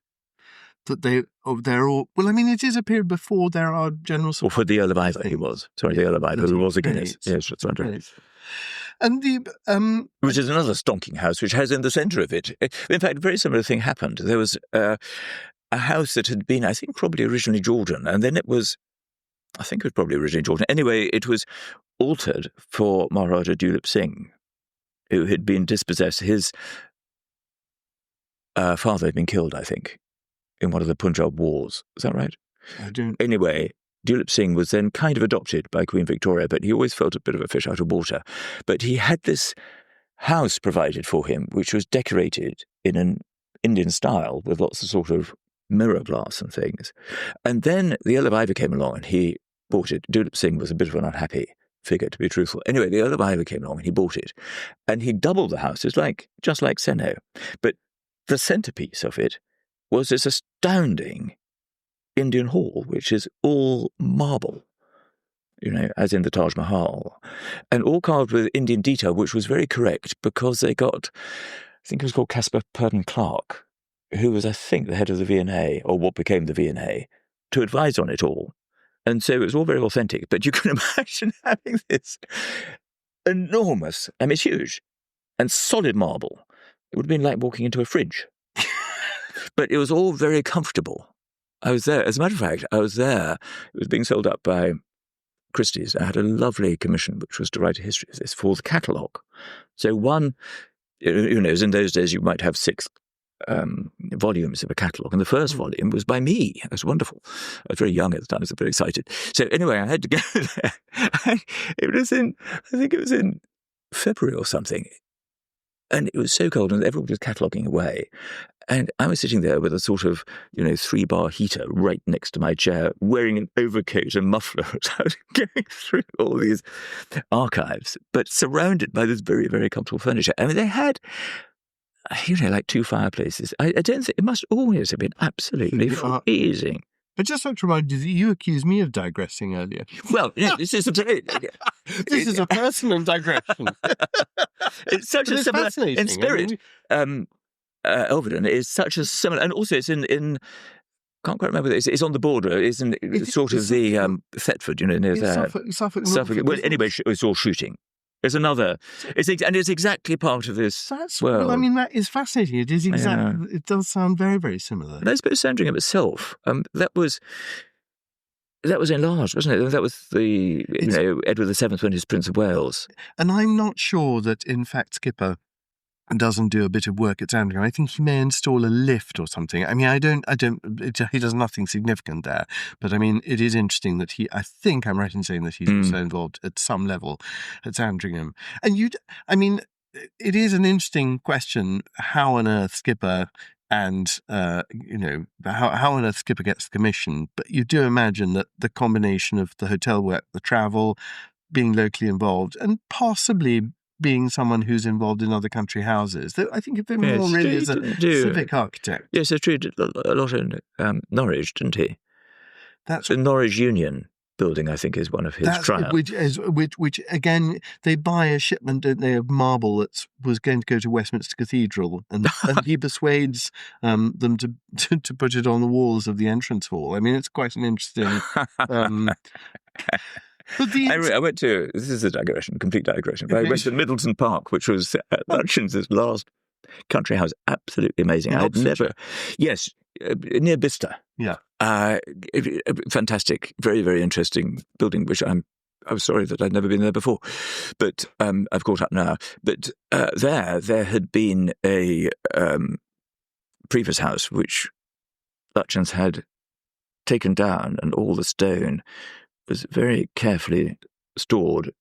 That they're all... Well, I mean, it is a period before there are general... Or for the Earl of Iver, he was. Sorry, the Earl of Iver, who was a Guinness. Yes, that's right. And the... which is another stonking house, which has in the centre of it... In fact, a very similar thing happened. There was a house that had been, I think, probably originally Georgian, and then it was... I think it was probably originally Georgian. Anyway, it was altered for Maharaja Dulip Singh, who had been dispossessed. His father had been killed, I think, in one of the Punjab wars. Is that right? I don't... Anyway, Dulip Singh was then kind of adopted by Queen Victoria, but he always felt a bit of a fish out of water. But he had this house provided for him, which was decorated in an Indian style with lots of sort of mirror glass and things. And then the Earl of Iver came along and he bought it. Dulip Singh was a bit of an unhappy figure, to be truthful. Anyway, the Earl of Iver came along and he bought it. And he doubled the house. It's just like Sennowe. But the centrepiece of it was this astounding Indian hall, which is all marble. as in the Taj Mahal, and all carved with Indian detail, which was very correct because they got, I think it was called Caspar Purdon Clark, who was, I think, the head of the V&A, or what became the V&A, to advise on it all. And so it was all very authentic, but you can imagine having this enormous, it's huge, and solid marble. It would have been like walking into a fridge. But it was all very comfortable. I was there. As a matter of fact, I was there. It was being sold up by Christie's. I had a lovely commission, which was to write a history of this for the catalogue. So one, in those days you might have 6 volumes of a catalogue, and the first volume was by me. It was wonderful. I was very young at the time, so I was very excited. So anyway, I had to go there. I think it was in February or something, and it was so cold, and everyone was cataloguing away. And I was sitting there with a sort of, 3-bar heater right next to my chair, wearing an overcoat and muffler as I was going through all these archives, but surrounded by this very, very comfortable furniture. They had, like 2 fireplaces. I don't think, it must always have been absolutely freezing. I'd just like to remind you that you accused me of digressing earlier. Well, this is this is a personal digression. It's such a similar in spirit. Elvedon is such a similar, and also it's in can't quite remember. It's on the border. It's in sort of the Thetford, near there. Suffolk. Well, anyway, it's all shooting. There's another. It's exactly part of this world. Well, that is fascinating. It is exactly. It does sound very, very similar. And I suppose Sandringham itself, that was enlarged, wasn't it? That was Edward VII when he was Prince of Wales. And I'm not sure that, in fact, Skipper doesn't do a bit of work at Sandringham. I think he may install a lift or something. He does nothing significant there. But it is interesting that I think I'm right in saying that he's also involved at some level at Sandringham. And it is an interesting question, how on earth Skipper and, how on earth Skipper gets the commission. But you do imagine that the combination of the hotel work, the travel, being locally involved, and possibly being someone who's involved in other country houses. I think of him more really as a civic architect. Yes, he did a lot in Norwich, didn't he? That's the Norwich Union building, I think, is one of his triumphs. Which again, they buy a shipment, don't they, of marble that was going to go to Westminster Cathedral, and he persuades them to put it on the walls of the entrance hall. It's quite an interesting. I went to, this is a digression, complete digression, but I went to Middleton Park, which was Lutyens' last country house. Absolutely amazing. I'd never, yes, near Bicester. Yeah. Fantastic, very, very interesting building, which I was sorry that I'd never been there before, but I've caught up now. But there had been a previous house which Lutyens had taken down, and all the stone was very carefully stored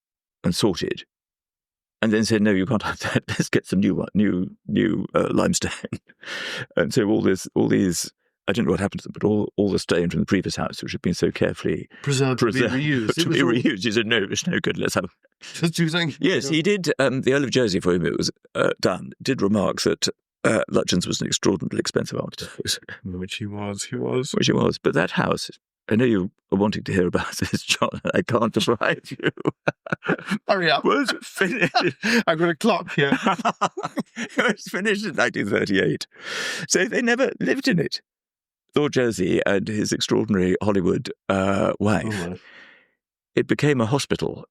and sorted, and then said, "No, you can't have that. Let's get some new limestone." And so all these, I don't know what happened to them, but all the stone from the previous house, which had been so carefully preserved to be reused. He said, "No, it's no good. Let's have." Just do something. Yes, he did. The Earl of Jersey, for whom it was done, did remark that Lutyens was an extraordinarily expensive architect, which he was. But that house. I know you are wanting to hear about this, John. I can't deprive you. Hurry up. Was finished. I've got a clock here. It was finished in 1938. So they never lived in it. Lord Jersey and his extraordinary Hollywood wife. Oh, it became a hospital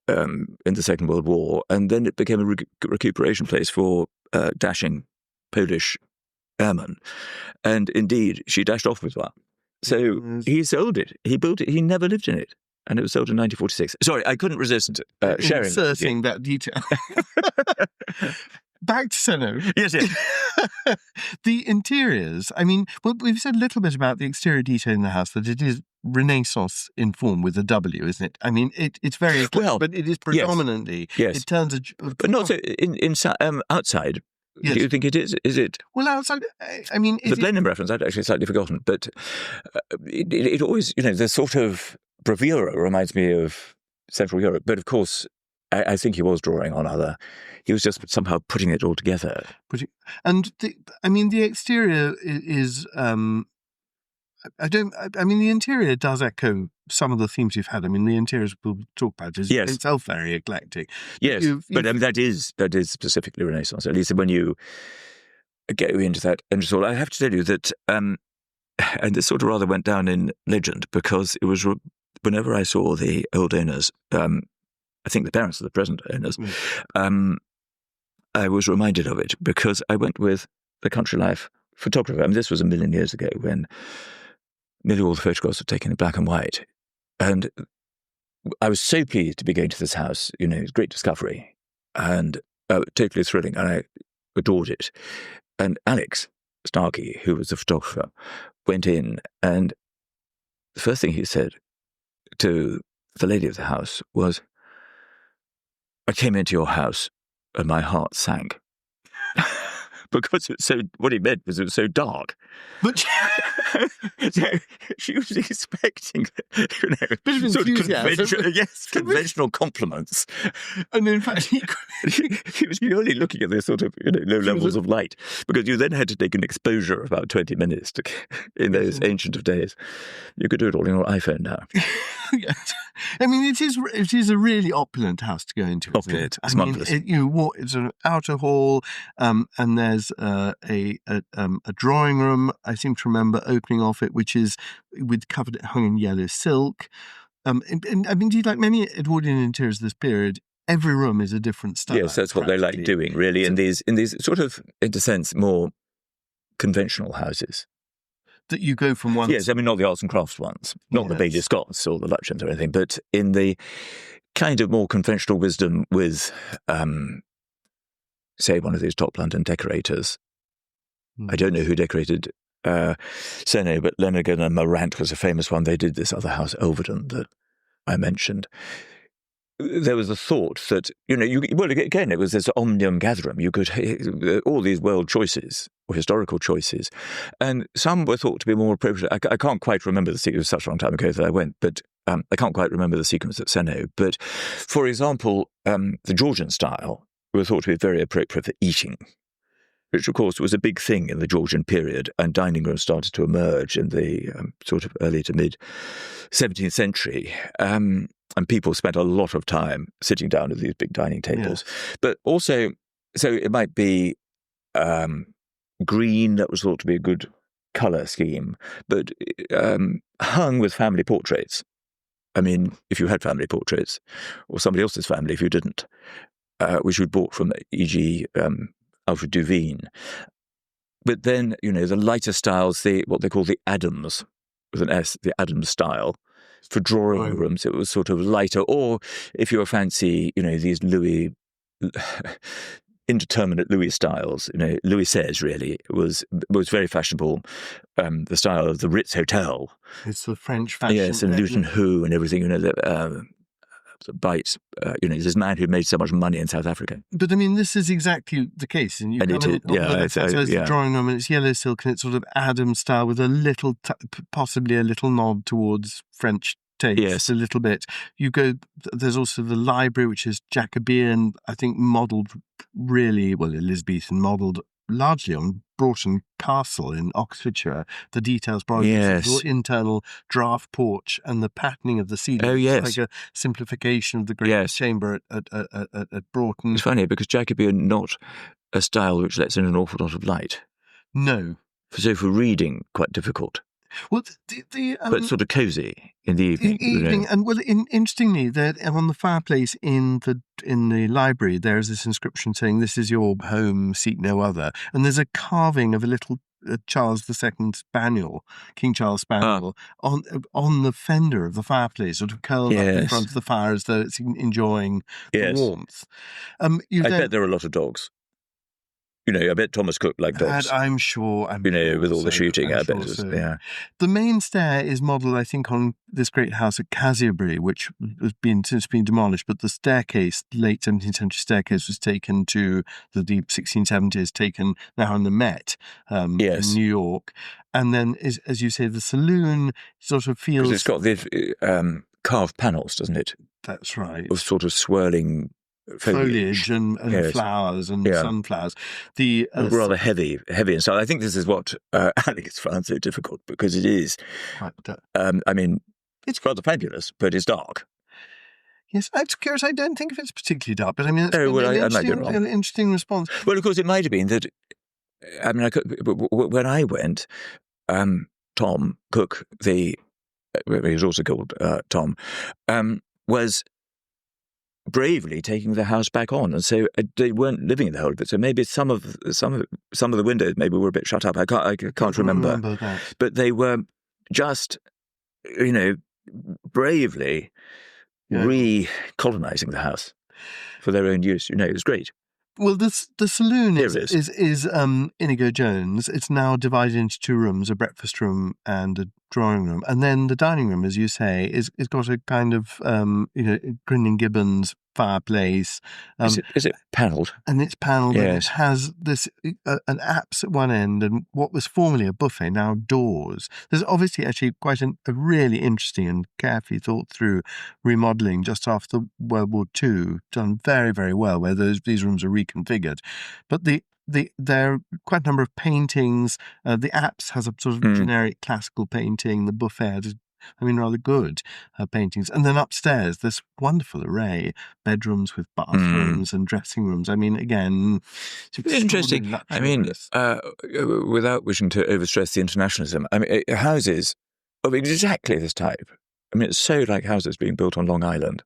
in the Second World War, and then it became a recuperation place for dashing Polish airmen. And indeed, she dashed off with one. So he sold it. He built it. He never lived in it. And it was sold in 1946. Sorry, I couldn't resist sharing. Inserting that detail. Back to Sennowe. Yes. The interiors. We've said a little bit about the exterior detail in the house, that it is Renaissance in form with a W, isn't it? It's very eclectic, but it is predominantly. Yes. It turns but not so in outside. Yes. Do you think it is? Is it? Well, outside, the Blenheim reference, I'd actually slightly forgotten, but it always, the sort of bravura reminds me of Central Europe. But of course, I think he was drawing on he was just somehow putting it all together. And the exterior is, the interior does echo some of the themes you've had. I mean, the interiors we'll talk about is Yes. itself very eclectic. Yes, but I mean, that is specifically Renaissance. At least when you get into that interval, I have to tell you that, and this sort of rather went down in legend because it was whenever I saw the old owners, I think the parents of the present owners, I was reminded of it because I went with the Country Life photographer. I mean, this was a million years ago when nearly all the photographs were taken in black and white. And I was so pleased to be going to this house, it was a great discovery and totally thrilling. And I adored it. And Alex Starkey, who was the photographer, went in and the first thing he said to the lady of the house was, "I came into your house and my heart sank." Because what he meant was it was so dark. But So she was expecting, bit of enthusiasm. Conventional compliments. And in fact, he was purely looking at this sort of low levels of light, because you then had to take an exposure of about 20 minutes in those ancient of days. You could do it all in your iPhone now. Yes. I mean, it is a really opulent house to go into, isn't it? It's marvellous. It's an outer hall, and there's a drawing room. I seem to remember opening off it, which is hung in yellow silk. And I mean, do you like many Edwardian interiors of this period? Every room is a different style. Yes, that's what they like doing, really, in these sort of, in a sense, more conventional houses. That you go from one... Yes, I mean, not the arts and crafts ones, not the Bailey Scotts or the Lutyens or anything, but in the kind of more conventional wisdom with, say, one of these top London decorators. I don't know who decorated Sennowe, but Lenigan and Morant was a famous one. They did this other house, Overton, that I mentioned. There was a thought that, again, it was this omnium gatherum. You could, all these world choices or historical choices, and some were thought to be more appropriate. I can't quite remember the sequence. It was such a long time ago that I went, but I can't quite remember the sequence at Sennowe. But, for example, the Georgian style was thought to be very appropriate for eating, which, of course, was a big thing in the Georgian period, and dining rooms started to emerge in the sort of early to mid-17th century. And people spent a lot of time sitting down at these big dining tables. Yes. But also, so it might be green, that was thought to be a good colour scheme, but hung with family portraits. I mean, if you had family portraits, or somebody else's family if you didn't, which you'd bought from, e.g., Alfred Duveen. But then, the lighter styles, what they call the Adams, with an S, the Adams style. For drawing rooms, it was sort of lighter. Or if you were fancy, these Louis, indeterminate Louis styles, Louis XVI really was very fashionable. The style of the Ritz Hotel. It's the French fashion. Yes, and Luton Hoo and everything, bites. This man who made so much money in South Africa. But I mean, this is exactly the case. And the drawing room, and it's yellow silk, and it's sort of Adams style with a little, possibly a little nod towards French taste. Yes, a little bit. You go. There's also the library, which is Jacobean. I think modelled really well, Elizabethan, modelled largely on Broughton Castle in Oxfordshire. The details borrowed the internal draught porch and the patterning of the ceiling. Oh, yes. It's like a simplification of the great chamber at Broughton. It's funny because Jacobean not a style which lets in an awful lot of light. No. So for reading, quite difficult. Well, but sort of cosy in the evening. And interestingly, on the fireplace in the library, there is this inscription saying, "This is your home, seek no other." And there's a carving of a little Charles II spaniel, King Charles spaniel, on the fender of the fireplace, sort of curled up in front of the fire as though it's enjoying the warmth. I bet there are a lot of dogs. I bet Thomas Cook liked dogs. I'm sure. With all the shooting, I bet. The main stair is modelled, I think, on this great house at Casiabry, which has since been demolished. But the staircase, late 17th century staircase, was taken to the deep 1670s, taken now in the Met in New York. And then, as you say, the saloon sort of feels... Because it's got the carved panels, doesn't it? That's right. Of sort of swirling... Foliage and flowers and sunflowers. The rather heavy and so I think this is what Alex found so difficult, because it is. I mean, It's rather fabulous, but it's dark. Yes, I'm curious. I don't think of it's particularly dark, but I mean, it's I might be an wrong. interesting response. Well, of course, it might have been that. I mean, when I went, Tom Cook, he was also called Tom, was bravely taking the house back on, and so they weren't living in the whole of it. So maybe some of the windows maybe were a bit shut up. I can't remember that. But they were just, bravely recolonizing the house for their own use. It was great. Well, the saloon is Inigo Jones. It's now divided into 2 rooms, a breakfast room and a drawing room. And then the dining room, as you say, is got a kind of, Grinning Gibbons fireplace. Is it panelled? And it's panelled, yes. And it has this an apse at one end and what was formerly a buffet, now doors. There's obviously actually quite a really interesting and carefully thought through remodelling just after World War II, done very, very well, where these rooms are reconfigured. But there are quite a number of paintings. The apse has a sort of generic classical painting. The buffet has rather good paintings. And then upstairs, this wonderful array, bedrooms with bathrooms and dressing rooms. I mean, again, it's interesting. I mean, without wishing to overstress the internationalism, I mean, houses of exactly this type. I mean, it's so like houses being built on Long Island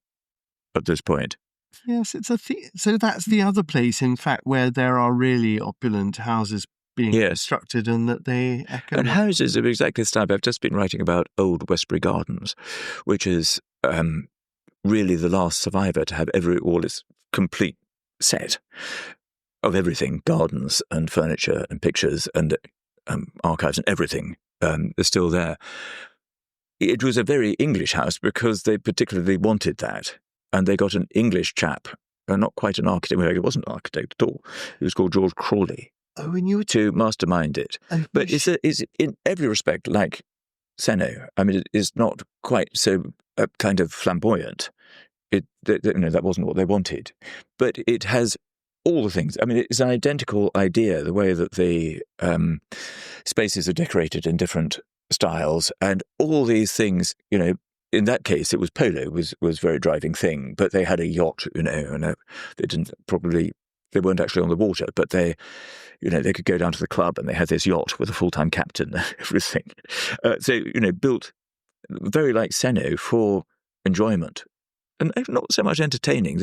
at this point. Yes, it's so that's the other place, in fact, where there are really opulent houses being constructed, and that they echo. And houses of exactly this type. I've just been writing about Old Westbury Gardens, which is really the last survivor to have all its complete set of everything, gardens and furniture and pictures and archives and everything is still there. It was a very English house because they particularly wanted that. And they got an English chap, not quite an architect. Well, he wasn't an architect at all. He was called George Crawley. Oh, and you were to mastermind it. But it's in every respect like Sennowe. I mean, it is not quite so kind of flamboyant. That wasn't what they wanted. But it has all the things. I mean, it's an identical idea, the way that the spaces are decorated in different styles, and all these things, in that case, it was polo was very driving thing, but they had a yacht, and they weren't actually on the water, but they could go down to the club and they had this yacht with a full-time captain and everything. So, built very like Sennowe for enjoyment and not so much entertaining.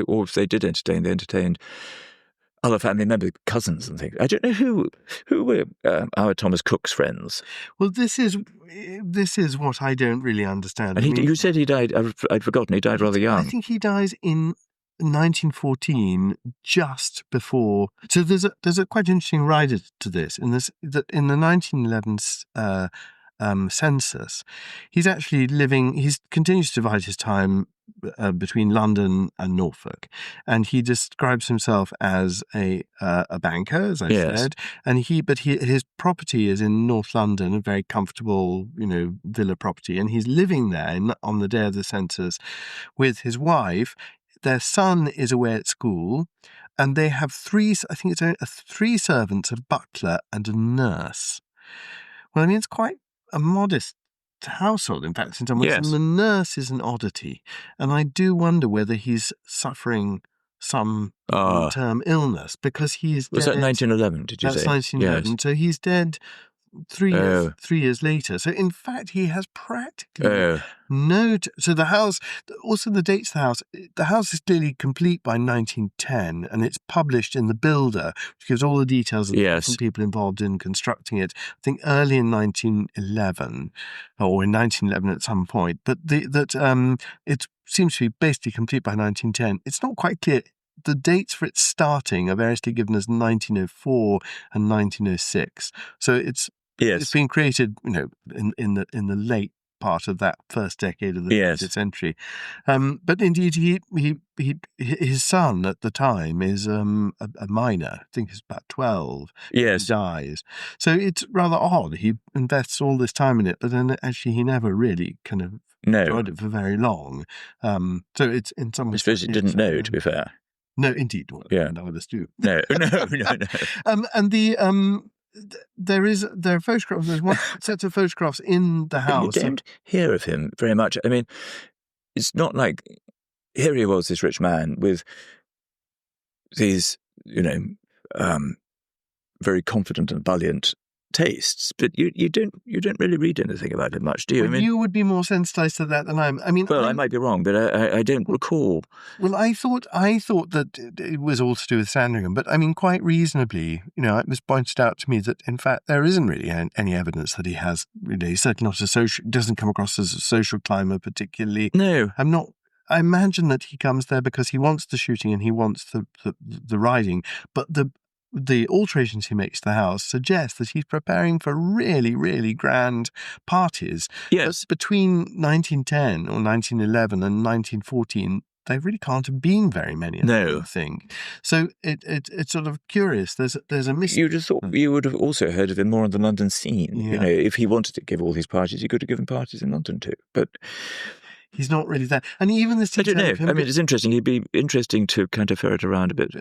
Or if they did entertain, they entertained other family members, cousins and things. I don't know who were our Thomas Cook's friends. Well, this is what I don't really understand. And you said he died. I'd forgotten. He died rather young. I think he dies in 1914, just before. So there's a quite interesting rider to this. In the 1911 census, he's actually living. He continues to divide his time between London and Norfolk, and he describes himself as a banker, as I said. And his property is in North London, a very comfortable, villa property, and he's living there on the day of the census with his wife. Their son is away at school, and they have 3 servants, a butler and a nurse. Well, I mean, it's quite a modest household, in fact, in some ways. And the nurse is an oddity, and I do wonder whether he's suffering some long-term illness, because he is dead. Was that 1911, did you say? That's 1911. Yes. So he's dead 3 years later. So in fact, he has practically so the house, also the dates of the house is clearly complete by 1910, and it's published in The Builder, which gives all the details of the different people involved in constructing it. I think early in 1911, or in 1911 at some point. But it seems to be basically complete by 1910. It's not quite clear. The dates for its starting are variously given as 1904 and 1906. So it's been created, in the late part of that first decade of the 20th century. But indeed, his son at the time is a minor. I think he's about 12. Yes, he dies. So it's rather odd. He invests all this time in it, but then actually he never really kind of enjoyed it for very long. So it's in some ways. I suppose he didn't know, to be fair. No, indeed. Well, none of us do. No. And there are photographs. There's one set of photographs in the house. You don't hear of him very much. I mean, it's not like here he was, this rich man with these, very confident and ebullient tastes, but you don't really read anything about it much, do you? Well, you would be more sensitized to that than I am. I mean, I might be wrong, but I don't recall. Well, I thought that it was all to do with Sandringham, but I mean, quite reasonably, it was pointed out to me that in fact there isn't really any evidence that he has. He's certainly not doesn't come across as a social climber particularly. No, I imagine that he comes there because he wants the shooting and he wants the riding, but the alterations he makes to the house suggest that he's preparing for really, really grand parties. Yes. But between 1910 or 1911 and 1914, there really can't have been very many. No. I think. So it's sort of curious. There's a mystery. You just thought you would have also heard of him more on the London scene. Yeah. If he wanted to give all these parties, he could have given parties in London too. But he's not really that. And even this. I don't know. I mean, it's interesting. He'd be interesting to kind of ferret around a bit.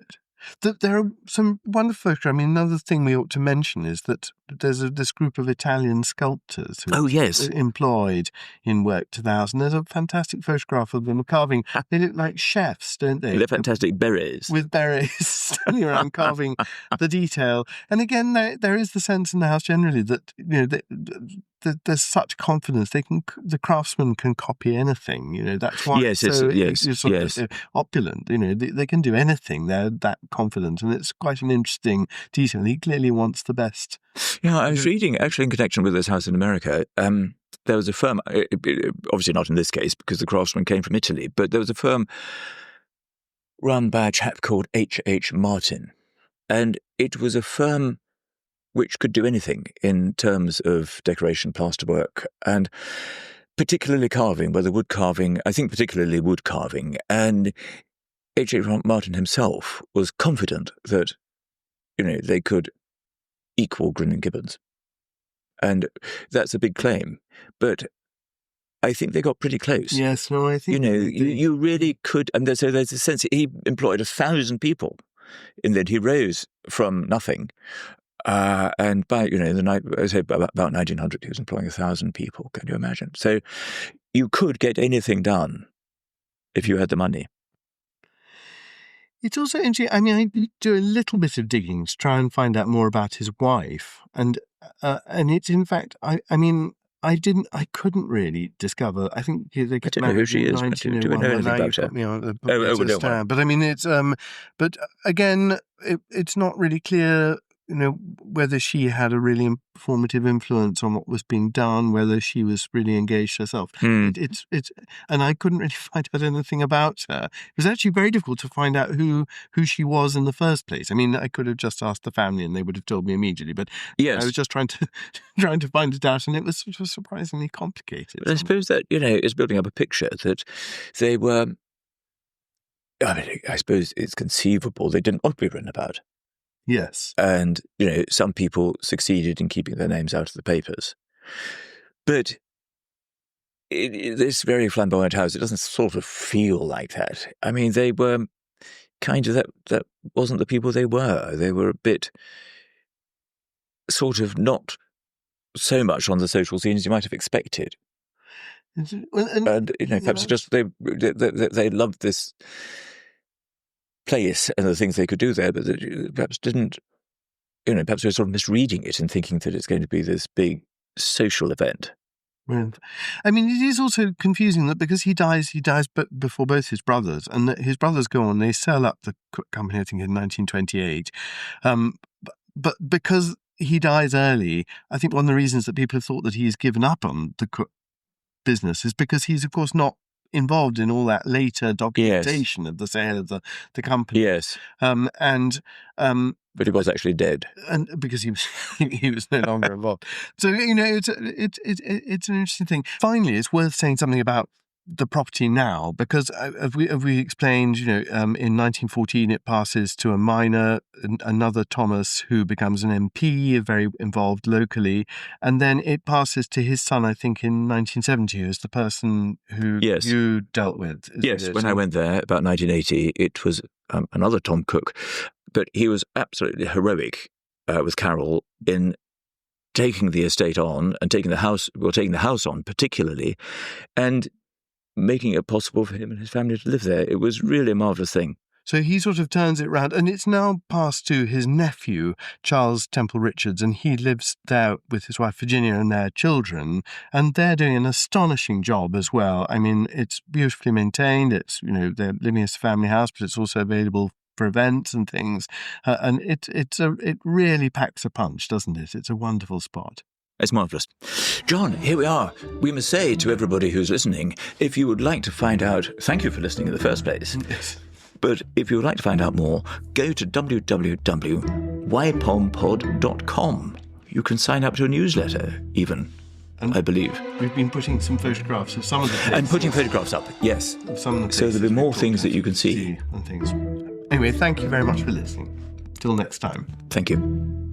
There are some wonderful photographs. I mean, another thing we ought to mention is that there's this group of Italian sculptors who are employed in work to the house, and there's a fantastic photograph of them carving. They look like chefs, don't they? They're fantastic berets. With berets standing around carving the detail. And again, there is the sense in the house generally that there's such confidence. The craftsmen can copy anything. That's why it's opulent. They can do anything. They're that confident, and it's quite an interesting detail. He clearly wants the best. Yeah, I was reading actually in connection with this house in America. There was a firm, obviously not in this case because the craftsman came from Italy, but there was a firm run by a chap called H. Martin, and it was a firm which could do anything in terms of decoration, plasterwork, and particularly carving, whether wood carving, I think particularly wood carving. And H. Martin himself was confident that, they could equal Grin and Gibbons. And that's a big claim. But I think they got pretty close. Yes, no, I think... you really could... And so there's a sense he employed 1,000 people in that he rose from nothing. And by, the night, I say about 1900, he was employing 1,000 people. Can you imagine? So you could get anything done if you had the money. It's also interesting. I mean, I do a little bit of digging to try and find out more about his wife, and it's in fact, I couldn't really discover. I think they got married in 1901. Do we know anything about her? Me on the but I mean, it's but again, it's not really clear. Whether she had a really informative influence on what was being done, whether she was really engaged herself. It's and I couldn't really find out anything about her. It was actually very difficult to find out who she was in the first place. I mean, I could have just asked the family and they would have told me immediately, but I was just trying to find it out, and it was surprisingly complicated. But I suppose that, is building up a picture that they were, I suppose it's conceivable they didn't want to be written about. Yes. And, some people succeeded in keeping their names out of the papers. But this very flamboyant house, it doesn't sort of feel like that. I mean, they were kind of, that wasn't the people they were. They were a bit sort of not so much on the social scene as you might have expected. And perhaps just they loved this place and the things they could do there, but perhaps didn't, perhaps we're sort of misreading it and thinking that it's going to be this big social event. Well, I mean, it is also confusing that because he dies before both his brothers, and that his brothers go on, they sell up the Cook Company, I think, in 1928. But because he dies early, I think one of the reasons that people have thought that he's given up on the Cook business is because he's, of course, not involved in all that later documentation of the sale of the company. Yes. But he was actually dead, and because he was no longer involved. So it's an interesting thing. Finally, it's worth saying something about the property now, because as we explained, in 1914 it passes to a minor, another Thomas, who becomes an MP, very involved locally, and then it passes to his son, I think, in 1970, who's the person who you dealt with. Yes, when I went there about 1980, it was another Tom Cook, but he was absolutely heroic with Carol in taking the estate on and taking the house on particularly, and making it possible for him and his family to live there. It was really a marvellous thing. So he sort of turns it round, and it's now passed to his nephew, Charles Temple Richards, and he lives there with his wife Virginia and their children, and they're doing an astonishing job as well. I mean, it's beautifully maintained. It's, they're living as a family house, but it's also available for events and things, and it really packs a punch, doesn't it? It's a wonderful spot. It's marvellous. John, here we are. We must say to everybody who's listening, if you would like to find out, thank you for listening in the first place. Yes. But if you would like to find out more, go to www.ypompod.com. You can sign up to a newsletter, even, I believe. We've been putting some photographs of some of the places. And putting photographs up, yes. Some of the so there'll be more things that you can see. And things. Anyway, thank you very much for listening. Till next time. Thank you.